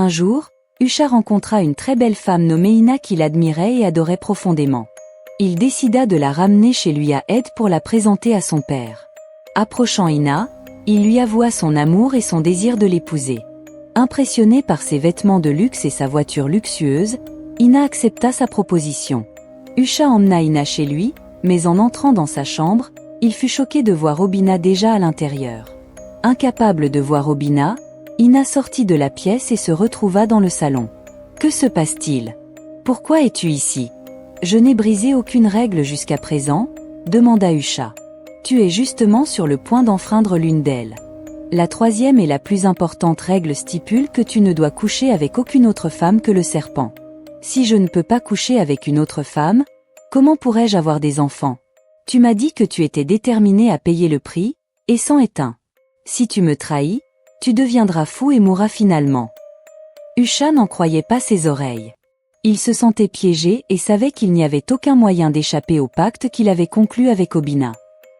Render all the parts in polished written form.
Un jour, Usha rencontra une très belle femme nommée Ina qu'il admirait et adorait profondément. Il décida de la ramener chez lui à Ed pour la présenter à son père. Approchant Ina, il lui avoua son amour et son désir de l'épouser. Impressionné par ses vêtements de luxe et sa voiture luxueuse, Ina accepta sa proposition. Usha emmena Ina chez lui, mais en entrant dans sa chambre, il fut choqué de voir Obina déjà à l'intérieur. Incapable de voir Obina, Ina sortit de la pièce et se retrouva dans le salon. « Que se passe-t-il? Pourquoi es-tu ici? Je n'ai brisé aucune règle jusqu'à présent, demanda Usha. Tu es justement sur le point d'enfreindre l'une d'elles. La troisième et la plus importante règle stipule que tu ne dois coucher avec aucune autre femme que le serpent. Si je ne peux pas coucher avec une autre femme, comment pourrais-je avoir des enfants? Tu m'as dit que tu étais déterminé à payer le prix, et c'en est un. Si tu me trahis, tu deviendras fou et mourras finalement. » Usha n'en croyait pas ses oreilles. Il se sentait piégé et savait qu'il n'y avait aucun moyen d'échapper au pacte qu'il avait conclu avec Obina.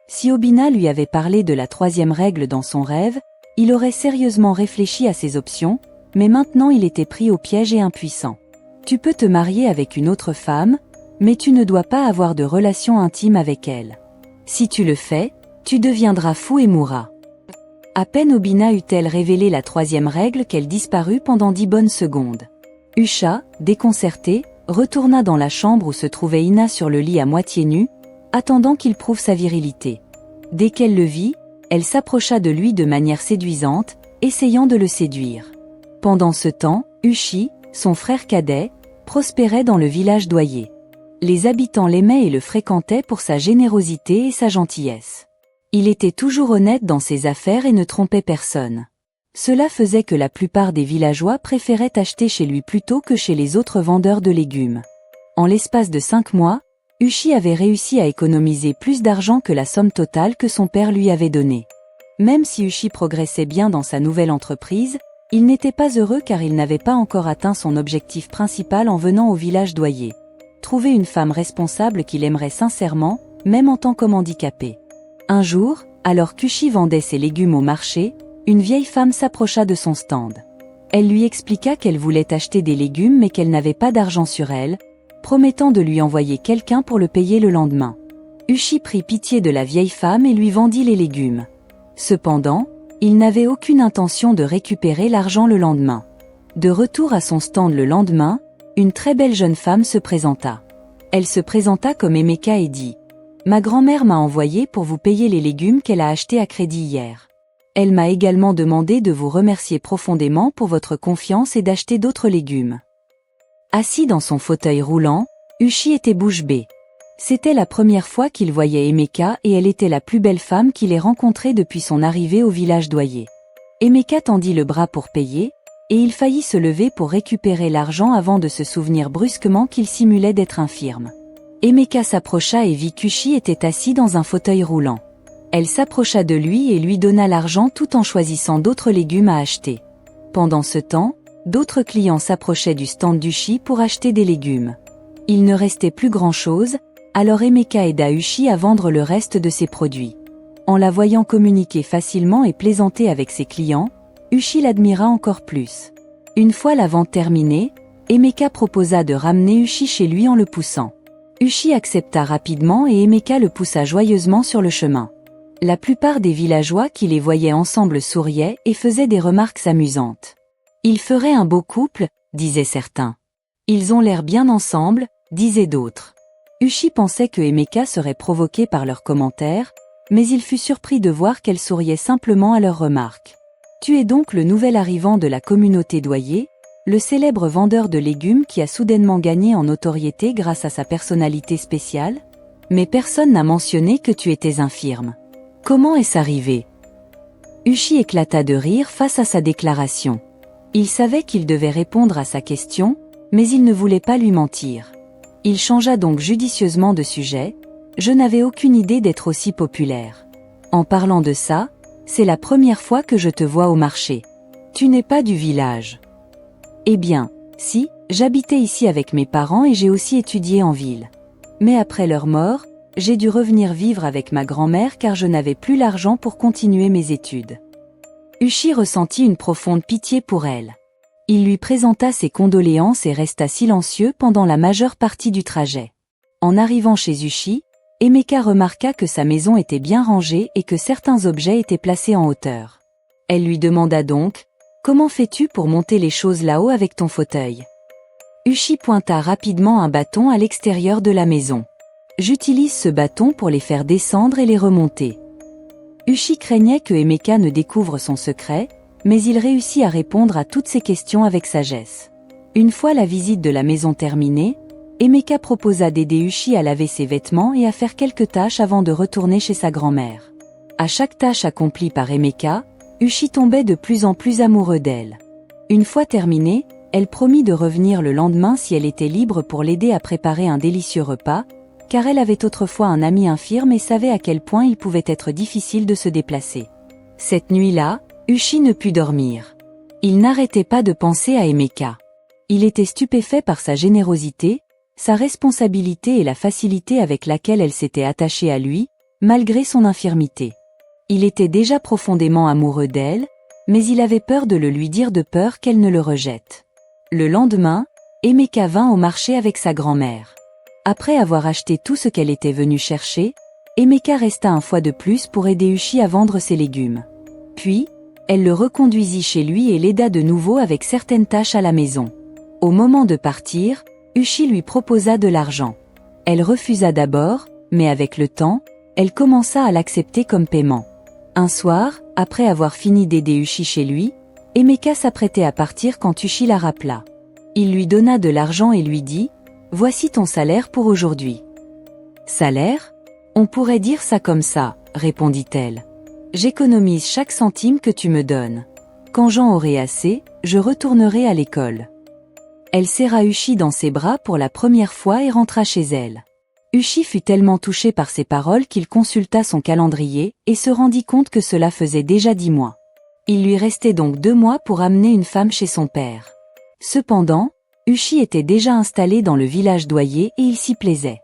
Si Obina lui avait parlé de la troisième règle dans son rêve, il aurait sérieusement réfléchi à ses options, mais maintenant il était pris au piège et impuissant. Tu peux te marier avec une autre femme, mais tu ne dois pas avoir de relation intime avec elle. Si tu le fais, tu deviendras fou et mourras. À peine Obina eut-elle révélé la troisième règle qu'elle disparut pendant 10 bonnes secondes. Usha, déconcerté, retourna dans la chambre où se trouvait Ina sur le lit à moitié nue, attendant qu'il prouve sa virilité. Dès qu'elle le vit, elle s'approcha de lui de manière séduisante, essayant de le séduire. Pendant ce temps, Ushi, son frère cadet, prospérait dans le village d'Oyer. Les habitants l'aimaient et le fréquentaient pour sa générosité et sa gentillesse. Il était toujours honnête dans ses affaires et ne trompait personne. Cela faisait que la plupart des villageois préféraient acheter chez lui plutôt que chez les autres vendeurs de légumes. En l'espace de 5 mois, Ushi avait réussi à économiser plus d'argent que la somme totale que son père lui avait donnée. Même si Ushi progressait bien dans sa nouvelle entreprise, il n'était pas heureux car il n'avait pas encore atteint son objectif principal en venant au village d'Oyer. Trouver une femme responsable qu'il aimerait sincèrement, même en tant qu'handicapé. Un jour, alors qu'Ushi vendait ses légumes au marché, une vieille femme s'approcha de son stand. Elle lui expliqua qu'elle voulait acheter des légumes mais qu'elle n'avait pas d'argent sur elle, promettant de lui envoyer quelqu'un pour le payer le lendemain. Ushi prit pitié de la vieille femme et lui vendit les légumes. Cependant, il n'avait aucune intention de récupérer l'argent le lendemain. De retour à son stand le lendemain, une très belle jeune femme se présenta. Elle se présenta comme Emeka et dit « Ma grand-mère m'a envoyé pour vous payer les légumes qu'elle a achetés à crédit hier. Elle m'a également demandé de vous remercier profondément pour votre confiance et d'acheter d'autres légumes. » Assis dans son fauteuil roulant, Ushi était bouche bée. C'était la première fois qu'il voyait Emeka et elle était la plus belle femme qu'il ait rencontrée depuis son arrivée au village d'Oyer. Emeka tendit le bras pour payer, et il faillit se lever pour récupérer l'argent avant de se souvenir brusquement qu'il simulait d'être infirme. Emeka s'approcha et vit qu'Ushi était assis dans un fauteuil roulant. Elle s'approcha de lui et lui donna l'argent tout en choisissant d'autres légumes à acheter. Pendant ce temps, d'autres clients s'approchaient du stand d'Ushi pour acheter des légumes. Il ne restait plus grand-chose, alors Emeka aida Ushi à vendre le reste de ses produits. En la voyant communiquer facilement et plaisanter avec ses clients, Ushi l'admira encore plus. Une fois la vente terminée, Emeka proposa de ramener Ushi chez lui en le poussant. Ushi accepta rapidement et Emeka le poussa joyeusement sur le chemin. La plupart des villageois qui les voyaient ensemble souriaient et faisaient des remarques amusantes. Ils feraient un beau couple, disaient certains. Ils ont l'air bien ensemble, disaient d'autres. Ushi pensait que Emeka serait provoquée par leurs commentaires, mais il fut surpris de voir qu'elle souriait simplement à leurs remarques. Tu es donc le nouvel arrivant de la communauté d'Oyer, le célèbre vendeur de légumes qui a soudainement gagné en notoriété grâce à sa personnalité spéciale? Mais personne n'a mentionné que tu étais infirme. Comment est-ce arrivé? Ushi éclata de rire face à sa déclaration. Il savait qu'il devait répondre à sa question, mais il ne voulait pas lui mentir. Il changea donc judicieusement de sujet. Je n'avais aucune idée d'être aussi populaire. En parlant de ça, c'est la première fois que je te vois au marché. Tu n'es pas du village. Eh bien, si, j'habitais ici avec mes parents et j'ai aussi étudié en ville. Mais après leur mort, j'ai dû revenir vivre avec ma grand-mère car je n'avais plus l'argent pour continuer mes études. Ushi ressentit une profonde pitié pour elle. Il lui présenta ses condoléances et resta silencieux pendant la majeure partie du trajet. En arrivant chez Ushi, Emeka remarqua que sa maison était bien rangée et que certains objets étaient placés en hauteur. Elle lui demanda donc « Comment fais-tu pour monter les choses là-haut avec ton fauteuil ?» Ushi pointa rapidement un bâton à l'extérieur de la maison. « J'utilise ce bâton pour les faire descendre et les remonter. » Ushi craignait que Emeka ne découvre son secret, mais il réussit à répondre à toutes ses questions avec sagesse. Une fois la visite de la maison terminée, Emeka proposa d'aider Ushi à laver ses vêtements et à faire quelques tâches avant de retourner chez sa grand-mère. À chaque tâche accomplie par Emeka, Ushi tombait de plus en plus amoureux d'elle. Une fois terminée, elle promit de revenir le lendemain si elle était libre pour l'aider à préparer un délicieux repas, car elle avait autrefois un ami infirme et savait à quel point il pouvait être difficile de se déplacer. Cette nuit-là, Ushi ne put dormir. Il n'arrêtait pas de penser à Emeka. Il était stupéfait par sa générosité, sa responsabilité et la facilité avec laquelle elle s'était attachée à lui, malgré son infirmité. Il était déjà profondément amoureux d'elle, mais il avait peur de le lui dire de peur qu'elle ne le rejette. Le lendemain, Emeka vint au marché avec sa grand-mère. Après avoir acheté tout ce qu'elle était venue chercher, Emeka resta un fois de plus pour aider Ushi à vendre ses légumes. Puis, elle le reconduisit chez lui et l'aida de nouveau avec certaines tâches à la maison. Au moment de partir, Ushi lui proposa de l'argent. Elle refusa d'abord, mais avec le temps, elle commença à l'accepter comme paiement. Un soir, après avoir fini d'aider Ushi chez lui, Emeka s'apprêtait à partir quand Ushi la rappela. Il lui donna de l'argent et lui dit « Voici ton salaire pour aujourd'hui. » « Salaire ? On pourrait dire ça comme ça, répondit-elle. J'économise chaque centime que tu me donnes. Quand j'en aurai assez, je retournerai à l'école. Elle serra Ushi dans ses bras pour la première fois et rentra chez elle. Ushi fut tellement touché par ces paroles qu'il consulta son calendrier et se rendit compte que cela faisait déjà 10 mois. Il lui restait donc 2 mois pour amener une femme chez son père. Cependant, Ushi était déjà installé dans le village douillet et il s'y plaisait.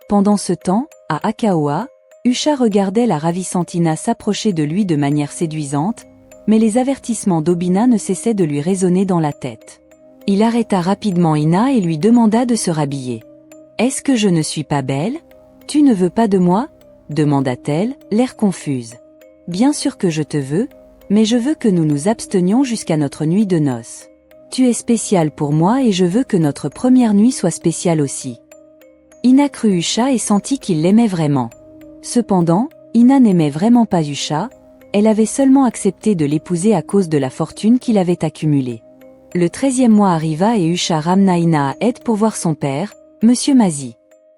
Pendant ce temps, à Akaoha, Usha regardait la ravissante Ina s'approcher de lui de manière séduisante, mais les avertissements d'Obina ne cessaient de lui résonner dans la tête. Il arrêta rapidement Ina et lui demanda de se rhabiller. « Est-ce que je ne suis pas belle ? Tu ne veux pas de moi ?» demanda-t-elle, l'air confuse. « Bien sûr que je te veux, mais je veux que nous nous abstenions jusqu'à notre nuit de noces. Tu es spéciale pour moi et je veux que notre première nuit soit spéciale aussi. » Ina crut Usha et sentit qu'il l'aimait vraiment. Cependant, Ina n'aimait vraiment pas Usha, elle avait seulement accepté de l'épouser à cause de la fortune qu'il avait accumulée. Le 13e mois arriva et Usha ramena Ina à Ed pour voir son père, Monsieur Masi.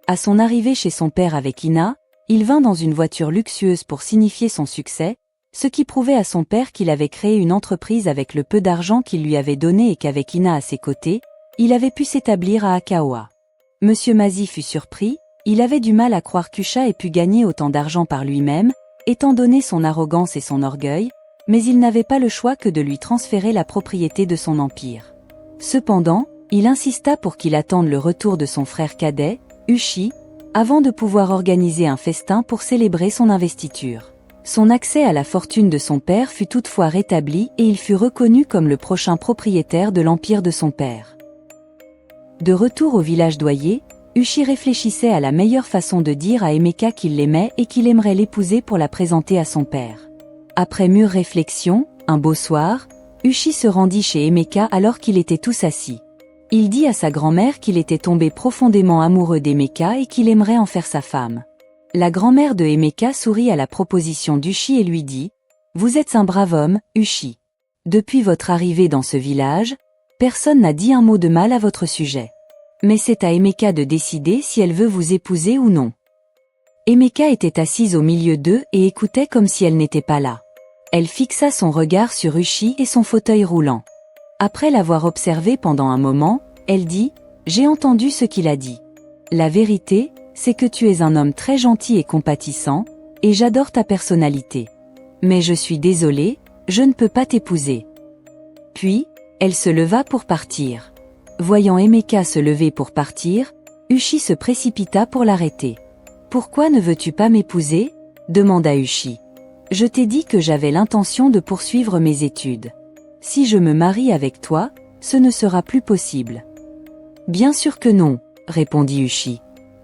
À son arrivée chez son père avec Ina, il vint dans une voiture luxueuse pour signifier son succès, ce qui prouvait à son père qu'il avait créé une entreprise avec le peu d'argent qu'il lui avait donné et qu'avec Ina à ses côtés, il avait pu s'établir à Akaoha. Monsieur Masi fut surpris, il avait du mal à croire qu'Usha ait pu gagner autant d'argent par lui-même, étant donné son arrogance et son orgueil, mais il n'avait pas le choix que de lui transférer la propriété de son empire. Cependant, il insista pour qu'il attende le retour de son frère cadet, Ushi, avant de pouvoir organiser un festin pour célébrer son investiture. Son accès à la fortune de son père fut toutefois rétabli et il fut reconnu comme le prochain propriétaire de l'empire de son père. De retour au village douillet, Ushi réfléchissait à la meilleure façon de dire à Emeka qu'il l'aimait et qu'il aimerait l'épouser pour la présenter à son père. Après mûre réflexion, un beau soir, Ushi se rendit chez Emeka alors qu'il était tous assis. Il dit à sa grand-mère qu'il était tombé profondément amoureux d'Emeka et qu'il aimerait en faire sa femme. La grand-mère de Emeka sourit à la proposition d'Ushi et lui dit « Vous êtes un brave homme, Ushi. Depuis votre arrivée dans ce village, personne n'a dit un mot de mal à votre sujet. Mais c'est à Emeka de décider si elle veut vous épouser ou non. » Emeka était assise au milieu d'eux et écoutait comme si elle n'était pas là. Elle fixa son regard sur Ushi et son fauteuil roulant. Après l'avoir observé pendant un moment, elle dit « J'ai entendu ce qu'il a dit. La vérité, c'est que tu es un homme très gentil et compatissant, et j'adore ta personnalité. Mais je suis désolée, je ne peux pas t'épouser. » Puis, elle se leva pour partir. Voyant Emeka se lever pour partir, Ushi se précipita pour l'arrêter. « Pourquoi ne veux-tu pas m'épouser ?» demanda Ushi. « Je t'ai dit que j'avais l'intention de poursuivre mes études. Si je me marie avec toi, ce ne sera plus possible. Bien sûr que non, répondit Ushi.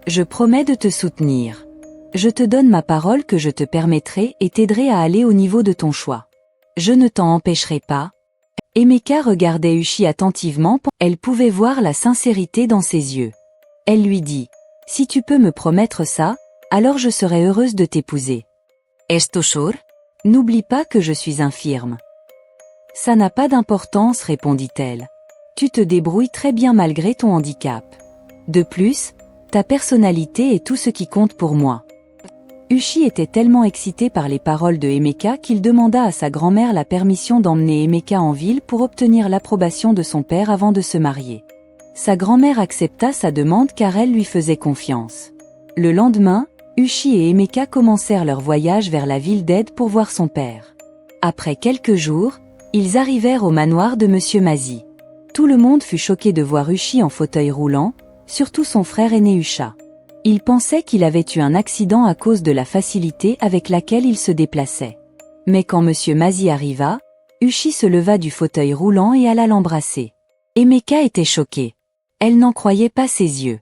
Je promets de te soutenir. Je te donne ma parole que je te permettrai et t'aiderai à aller au niveau de ton choix. Je ne t'en empêcherai pas. Emeka regardait Ushi attentivement, elle pouvait voir la sincérité dans ses yeux. Elle lui dit, « Si tu peux me promettre ça, alors je serai heureuse de t'épouser. » Esto sûr? N'oublie pas que je suis infirme. Ça n'a pas d'importance, répondit-elle. Tu te débrouilles très bien malgré ton handicap. De plus, ta personnalité est tout ce qui compte pour moi. Ushi était tellement excité par les paroles de Emeka qu'il demanda à sa grand-mère la permission d'emmener Emeka en ville pour obtenir l'approbation de son père avant de se marier. Sa grand-mère accepta sa demande car elle lui faisait confiance. Le lendemain, Ushi et Emeka commencèrent leur voyage vers la ville d'Ed pour voir son père. Après quelques jours, ils arrivèrent au manoir de Monsieur Masi. Tout le monde fut choqué de voir Ushi en fauteuil roulant, surtout son frère aîné Usha. Il pensait qu'il avait eu un accident à cause de la facilité avec laquelle il se déplaçait. Mais quand Monsieur Masi arriva, Ushi se leva du fauteuil roulant et alla l'embrasser. Emeka était choquée. Elle n'en croyait pas ses yeux.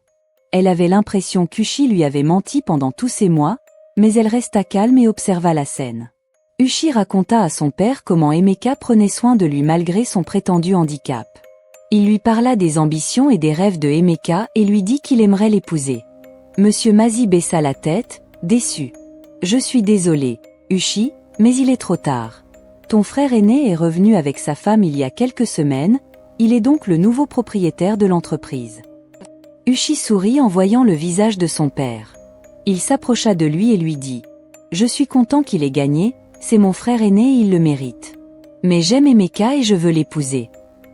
Elle avait l'impression qu'Ushi lui avait menti pendant tous ces mois, mais elle resta calme et observa la scène. Ushi raconta à son père comment Emeka prenait soin de lui malgré son prétendu handicap. Il lui parla des ambitions et des rêves de Emeka et lui dit qu'il aimerait l'épouser. Monsieur Masi baissa la tête, déçu. « Je suis désolé, Ushi, mais il est trop tard. Ton frère aîné est revenu avec sa femme il y a quelques semaines, il est donc le nouveau propriétaire de l'entreprise. » Ushi sourit en voyant le visage de son père. Il s'approcha de lui et lui dit « Je suis content qu'il ait gagné, c'est mon frère aîné et il le mérite. Mais j'aime Emeka et je veux l'épouser.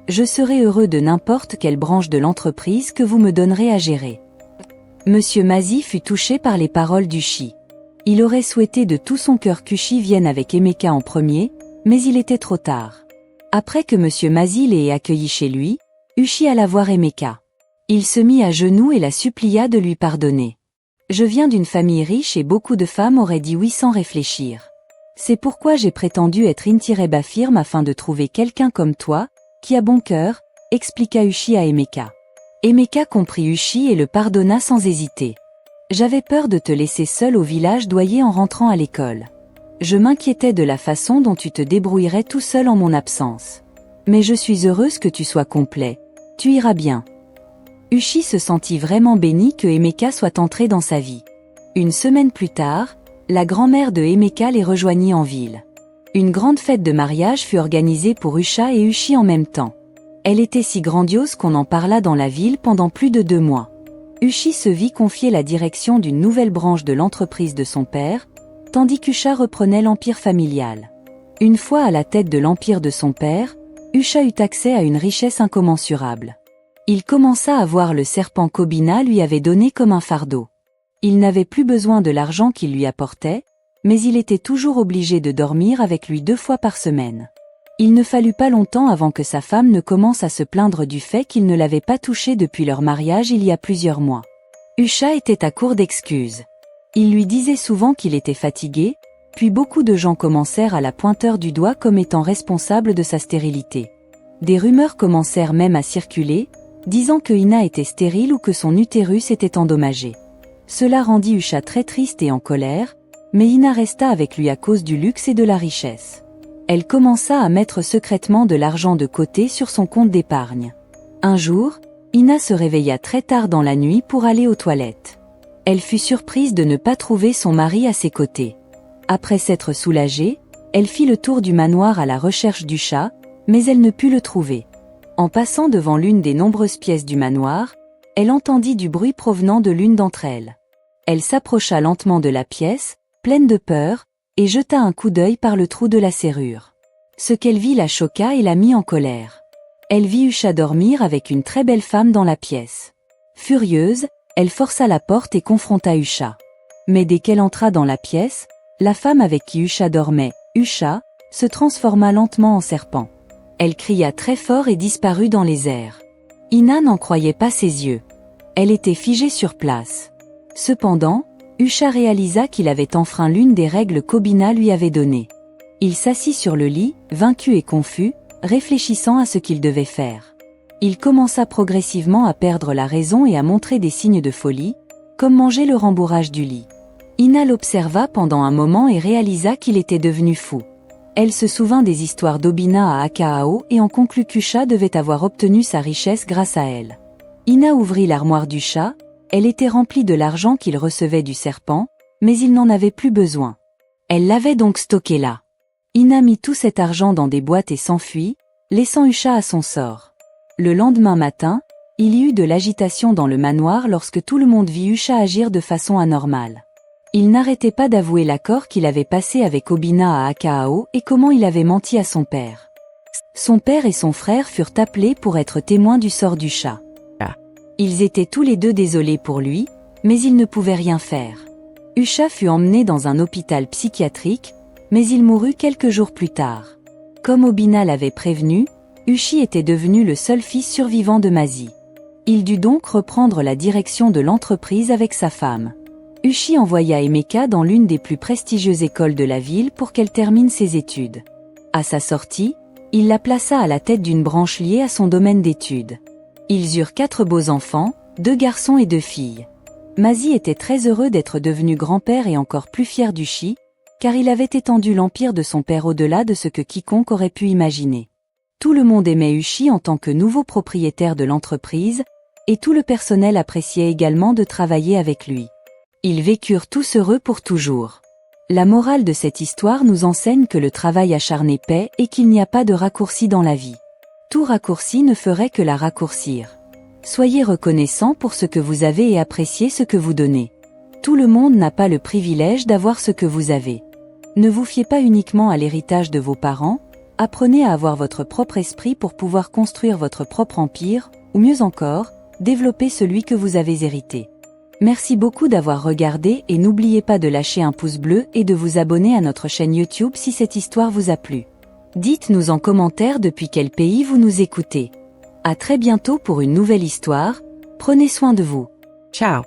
Je serai heureux de n'importe quelle branche de l'entreprise que vous me donnerez à gérer. » Monsieur Masi fut touché par les paroles d'Ushi. Il aurait souhaité de tout son cœur qu'Ushi vienne avec Emeka en premier, mais il était trop tard. Après que Monsieur Masi l'ait accueilli chez lui, Ushi alla voir Emeka. Il se mit à genoux et la supplia de lui pardonner. « Je viens d'une famille riche et beaucoup de femmes auraient dit oui sans réfléchir. C'est pourquoi j'ai prétendu être Intireba firme afin de trouver quelqu'un comme toi, qui a bon cœur, » expliqua Ushi à Emeka. Emeka comprit Ushi et le pardonna sans hésiter. « J'avais peur de te laisser seul au village d'Oye en rentrant à l'école. Je m'inquiétais de la façon dont tu te débrouillerais tout seul en mon absence. Mais je suis heureuse que tu sois complet. Tu iras bien. » Ushi se sentit vraiment béni que Emeka soit entré dans sa vie. Une semaine plus tard, la grand-mère de Emeka les rejoignit en ville. Une grande fête de mariage fut organisée pour Usha et Ushi en même temps. Elle était si grandiose qu'on en parla dans la ville pendant plus de 2 mois. Ushi se vit confier la direction d'une nouvelle branche de l'entreprise de son père, tandis qu'Usha reprenait l'empire familial. Une fois à la tête de l'empire de son père, Usha eut accès à une richesse incommensurable. Il commença à voir le serpent qu'Obina lui avait donné comme un fardeau. Il n'avait plus besoin de l'argent qu'il lui apportait, mais il était toujours obligé de dormir avec lui 2 fois par semaine. Il ne fallut pas longtemps avant que sa femme ne commence à se plaindre du fait qu'il ne l'avait pas touchée depuis leur mariage il y a plusieurs mois. Usha était à court d'excuses. Il lui disait souvent qu'il était fatigué, puis beaucoup de gens commencèrent à la pointer du doigt comme étant responsable de sa stérilité. Des rumeurs commencèrent même à circuler, disant que Ina était stérile ou que son utérus était endommagé. Cela rendit Usha très triste et en colère, mais Ina resta avec lui à cause du luxe et de la richesse. Elle commença à mettre secrètement de l'argent de côté sur son compte d'épargne. Un jour, Ina se réveilla très tard dans la nuit pour aller aux toilettes. Elle fut surprise de ne pas trouver son mari à ses côtés. Après s'être soulagée, elle fit le tour du manoir à la recherche du chat, mais elle ne put le trouver. En passant devant l'une des nombreuses pièces du manoir, elle entendit du bruit provenant de l'une d'entre elles. Elle s'approcha lentement de la pièce, pleine de peur, et jeta un coup d'œil par le trou de la serrure. Ce qu'elle vit la choqua et la mit en colère. Elle vit Usha dormir avec une très belle femme dans la pièce. Furieuse, elle força la porte et confronta Usha. Mais dès qu'elle entra dans la pièce, la femme avec qui Usha dormait, Usha, se transforma lentement en serpent. Elle cria très fort et disparut dans les airs. Ina n'en croyait pas ses yeux. Elle était figée sur place. Cependant, Usha réalisa qu'il avait enfreint l'une des règles qu'Obina lui avait données. Il s'assit sur le lit, vaincu et confus, réfléchissant à ce qu'il devait faire. Il commença progressivement à perdre la raison et à montrer des signes de folie, comme manger le rembourrage du lit. Ina l'observa pendant un moment et réalisa qu'il était devenu fou. Elle se souvint des histoires d'Obina à Akahao et en conclut qu'Usha devait avoir obtenu sa richesse grâce à elle. Ina ouvrit l'armoire du chat, elle était remplie de l'argent qu'il recevait du serpent, mais il n'en avait plus besoin. Elle l'avait donc stocké là. Ina mit tout cet argent dans des boîtes et s'enfuit, laissant Usha à son sort. Le lendemain matin, il y eut de l'agitation dans le manoir lorsque tout le monde vit Usha agir de façon anormale. Il n'arrêtait pas d'avouer l'accord qu'il avait passé avec Obina à Akahao et comment il avait menti à son père. Son père et son frère furent appelés pour être témoins du sort du chat. Ils étaient tous les deux désolés pour lui, mais ils ne pouvaient rien faire. Usha fut emmené dans un hôpital psychiatrique, mais il mourut quelques jours plus tard. Comme Obina l'avait prévenu, Ushi était devenu le seul fils survivant de Masi. Il dut donc reprendre la direction de l'entreprise avec sa femme. Ushi envoya Emeka dans l'une des plus prestigieuses écoles de la ville pour qu'elle termine ses études. À sa sortie, il la plaça à la tête d'une branche liée à son domaine d'études. Ils eurent 4 beaux enfants, 2 garçons et 2 filles. Masi était très heureux d'être devenu grand-père et encore plus fier d'Ushi, car il avait étendu l'empire de son père au-delà de ce que quiconque aurait pu imaginer. Tout le monde aimait Ushi en tant que nouveau propriétaire de l'entreprise, et tout le personnel appréciait également de travailler avec lui. Ils vécurent tous heureux pour toujours. La morale de cette histoire nous enseigne que le travail acharné paie et qu'il n'y a pas de raccourci dans la vie. Tout raccourci ne ferait que la raccourcir. Soyez reconnaissant pour ce que vous avez et appréciez ce que vous donnez. Tout le monde n'a pas le privilège d'avoir ce que vous avez. Ne vous fiez pas uniquement à l'héritage de vos parents, apprenez à avoir votre propre esprit pour pouvoir construire votre propre empire, ou mieux encore, développer celui que vous avez hérité. Merci beaucoup d'avoir regardé et n'oubliez pas de lâcher un pouce bleu et de vous abonner à notre chaîne YouTube si cette histoire vous a plu. Dites-nous en commentaire depuis quel pays vous nous écoutez. À très bientôt pour une nouvelle histoire, prenez soin de vous. Ciao.